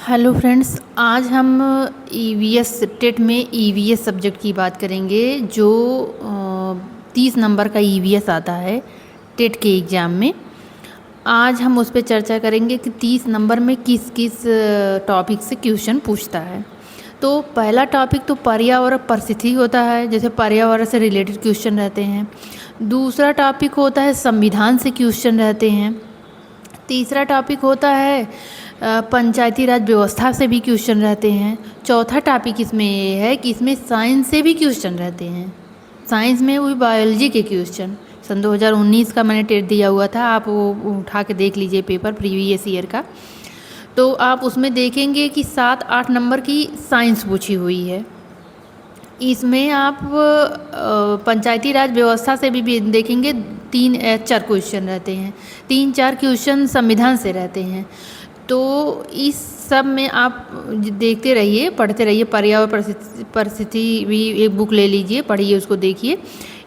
Hello friends, आज हम EVS TET में ईवीएस सब्जेक्ट की बात करेंगे जो 30 नंबर का ईवीएस आता है टेट के एग्ज़ाम में। आज हम उस पर चर्चा करेंगे कि 30 नंबर में किस किस टॉपिक से क्वेश्चन पूछता है। तो पहला टॉपिक तो पर्यावरण परिस्थिति होता है, जैसे पर्यावरण से रिलेटेड क्वेश्चन रहते हैं। दूसरा टॉपिक होता है संविधान से क्वेश्चन रहते हैं। तीसरा टॉपिक होता है पंचायती राज व्यवस्था से भी क्वेश्चन रहते हैं। चौथा टॉपिक इसमें ये है कि इसमें साइंस से भी क्वेश्चन रहते हैं। साइंस में वही बायोलॉजी के क्वेश्चन सन 2019 का मैंने टेट दिया हुआ था, आप वो उठा के देख लीजिए पेपर प्रीवियस ईयर का। तो आप उसमें देखेंगे कि 7-8 नंबर की साइंस पूछी हुई है। इसमें आप पंचायती राज व्यवस्था से भी देखेंगे 3-4 क्वेश्चन रहते हैं। 3-4 क्वेश्चन संविधान से रहते हैं। तो इस सब में आप देखते रहिए, पढ़ते रहिए। पर्यावरण परिस्थिति भी एक बुक ले लीजिए, पढ़िए, उसको देखिए।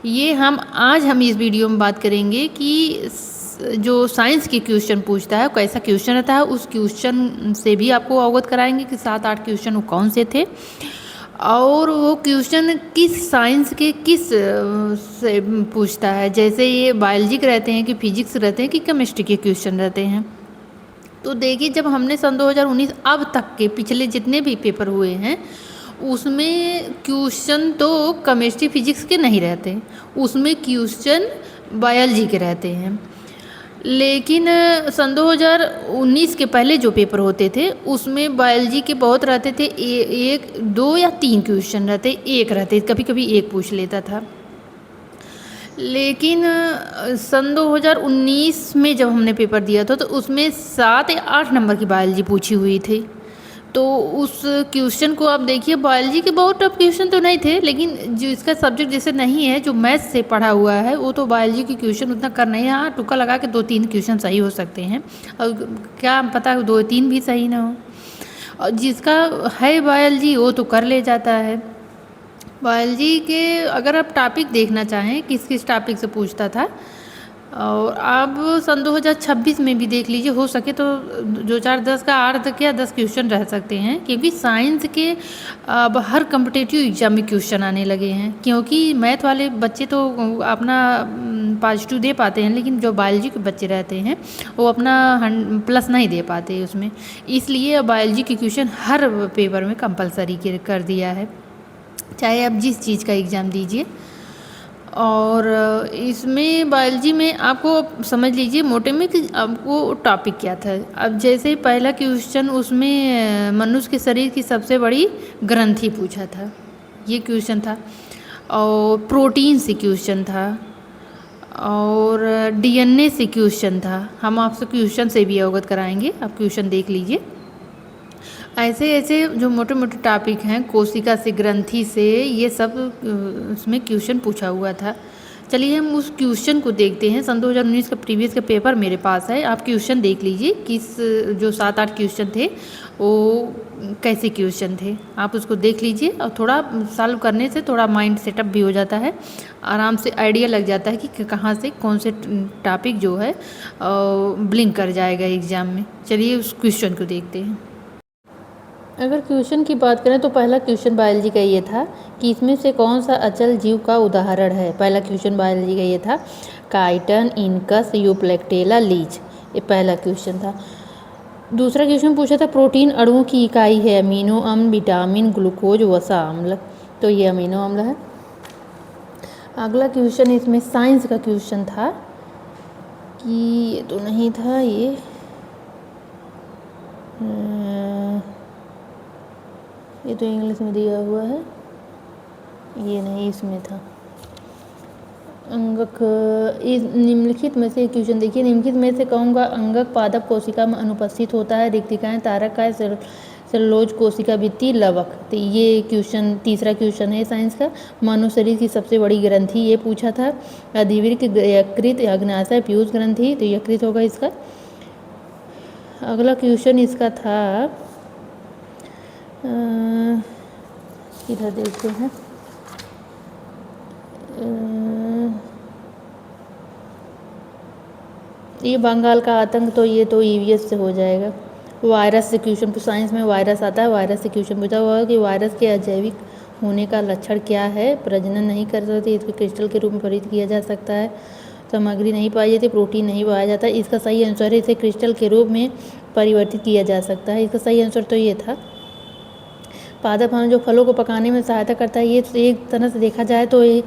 ये आज हम इस वीडियो में बात करेंगे कि जो साइंस के क्वेश्चन पूछता है कैसा क्वेश्चन रहता है, उस क्वेश्चन से भी आपको अवगत कराएंगे कि 7-8 क्वेश्चन वो कौन से थे और वो क्वेश्चन किस साइंस के किस से पूछता है। जैसे ये बायोलॉजी के रहते हैं कि फिजिक्स रहते हैं कि केमिस्ट्री के क्वेश्चन रहते हैं। तो देखिए, जब हमने सन 2019 अब तक के पिछले जितने भी पेपर हुए हैं उसमें क्वेश्चन तो केमिस्ट्री फिजिक्स के नहीं रहते, उसमें क्वेश्चन बायोलॉजी के रहते हैं। लेकिन सन 2019 के पहले जो पेपर होते थे उसमें बायोलॉजी के बहुत रहते थे, एक 2 या 3 क्वेश्चन रहते, एक रहते, कभी कभी एक पूछ लेता था। लेकिन सन 2019 में जब हमने पेपर दिया था तो उसमें 7 या 8 नंबर की बायोलॉजी पूछी हुई थी। तो उस क्वेश्चन को आप देखिए, बायोलॉजी के बहुत टफ क्वेश्चन तो नहीं थे, लेकिन जो इसका सब्जेक्ट जैसे नहीं है, जो मैथ्स से पढ़ा हुआ है, वो तो बायोलॉजी के क्वेश्चन उतना कर नहीं है। हाँ, तुक्का लगा के 2-3 क्वेश्चन सही हो सकते हैं, और क्या पता 2-3 भी सही ना हो। और जिसका है बायोलॉजी वो तो कर ले जाता है। बायोलॉजी के अगर आप टॉपिक देखना चाहें किस किस टॉपिक से पूछता था, और आप सन 2026 में भी देख लीजिए, हो सके तो जो 4-10 का 8 या 10 क्वेश्चन रह सकते हैं, क्योंकि साइंस के अब हर कम्पिटिटिव एग्जाम में क्वेश्चन आने लगे हैं। क्योंकि मैथ वाले बच्चे तो अपना पॉजिटिव दे पाते हैं, लेकिन जो बायोलॉजी के बच्चे रहते हैं वो अपना प्लस नहीं दे पाते उसमें। इसलिए बायोलॉजी के क्वेश्चन हर पेपर में कंपलसरी कर दिया है, चाहे आप जिस चीज़ का एग्ज़ाम दीजिए। और इसमें बायोलॉजी में आपको समझ लीजिए मोटे में कि आपको टॉपिक क्या था। अब जैसे पहला क्वेश्चन उसमें मनुष्य के शरीर की सबसे बड़ी ग्रंथि पूछा था, ये क्वेश्चन था। और प्रोटीन से क्वेश्चन था, और डीएनए से क्वेश्चन था। हम आपसे क्वेश्चन से भी अवगत कराएंगे, आप क्वेश्चन देख लीजिए। ऐसे ऐसे जो मोटे मोटे टॉपिक हैं, कोशिका से, ग्रंथि से, ये सब उसमें क्वेश्चन पूछा हुआ था। चलिए हम उस क्वेश्चन को देखते हैं। सन 2019 का प्रीवियस का पेपर मेरे पास है, आप क्वेश्चन देख लीजिए किस जो 7-8 क्वेश्चन थे वो कैसे क्वेश्चन थे, आप उसको देख लीजिए। और थोड़ा सॉल्व करने से थोड़ा माइंड सेटअप भी हो जाता है, आराम से आइडिया लग जाता है कि कहाँ से कौन से टॉपिक जो है ब्लिंक कर जाएगा एग्ज़ाम में। चलिए उस क्वेश्चन को देखते हैं। अगर क्वेश्चन की बात करें तो पहला क्वेश्चन बायोलॉजी का ये था कि इसमें से कौन सा अचल जीव का उदाहरण है। पहला क्वेश्चन बायोलॉजी का ये था, काइटन, इनकस, यूप्लेक्टेला, लीच, ये पहला क्वेश्चन था। दूसरा क्वेश्चन पूछा था प्रोटीन अणुओं की इकाई है अमीनो अम्ल, विटामिन, ग्लूकोज, वसा अम्ल, तो ये अमीनो अम्ल है। अगला क्वेश्चन इसमें साइंस का क्वेश्चन था कि ये तो नहीं था, ये तो इंग्लिश में दिया हुआ है, ये नहीं, इसमें था अंगक। इस निम्नलिखित में से क्वेश्चन देखिए, निम्नलिखित में से कौन का अंगक पादप कोशिका में अनुपस्थित होता है। रिक्तिकाएं, तारक, सेलुलोज कोशिका भित्ति, लवक। तो ये क्वेश्चन तीसरा क्वेश्चन है साइंस का। मानव शरीर की सबसे बड़ी ग्रंथि ये पूछा था। अधिवृक्क, यकृत, अग्नाशय, पीयूष ग्रंथि, तो यकृत होगा इसका। अगला क्वेश्चन इसका था, इधर देखते हैं, ये बंगाल का आतंक, तो ये तो ईवीएस से हो जाएगा। वायरस से क्वेश्चन, साइंस में वायरस आता है, वायरस से क्वेश्चन पूछा हुआ है कि वायरस के अजैविक होने का लक्षण क्या है। प्रजनन नहीं कर सकती, इसको क्रिस्टल के रूप में परिवर्तित किया जा सकता है। सामग्री नहीं पाई जाती, प्रोटीन नहीं पाया जाता। इसका सही आंसर है इसे क्रिस्टल के रूप में परिवर्तित किया जा सकता है। इसका सही आंसर तो ये था। पादप हार्मोन जो फलों को पकाने में सहायता करता है, ये एक तरह से देखा जाए तो ये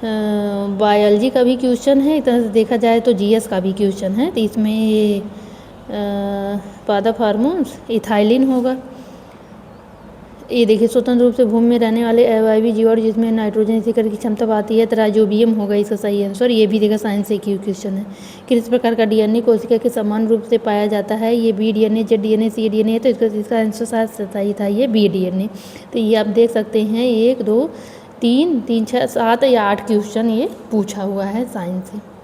बायोलॉजी का भी क्वेश्चन है, एक तरह से देखा जाए तो जीएस का भी क्वेश्चन है। तो इसमें ये पादप हार्मोन्स इथाइलिन होगा। ये देखिए, स्वतंत्र रूप से भूमि में रहने वाले अवायवी जीवाणु जिसमें नाइट्रोजन स्वीकार की क्षमता पाती है, राइजोबियम होगा इसका सही आंसर। ये भी देखा साइंस से क्वेश्चन है। किस प्रकार का डीएनए कोशिका के समान रूप से पाया जाता है? ये बी डीएनए, जेड डीएनए, सी डीएनए है। तो इसका आंसर शायद सही था, ये बी डीएनए। तो ये आप देख सकते हैं 1 2 3 3 6 7 या 8 क्वेश्चन ये पूछा हुआ है साइंस से।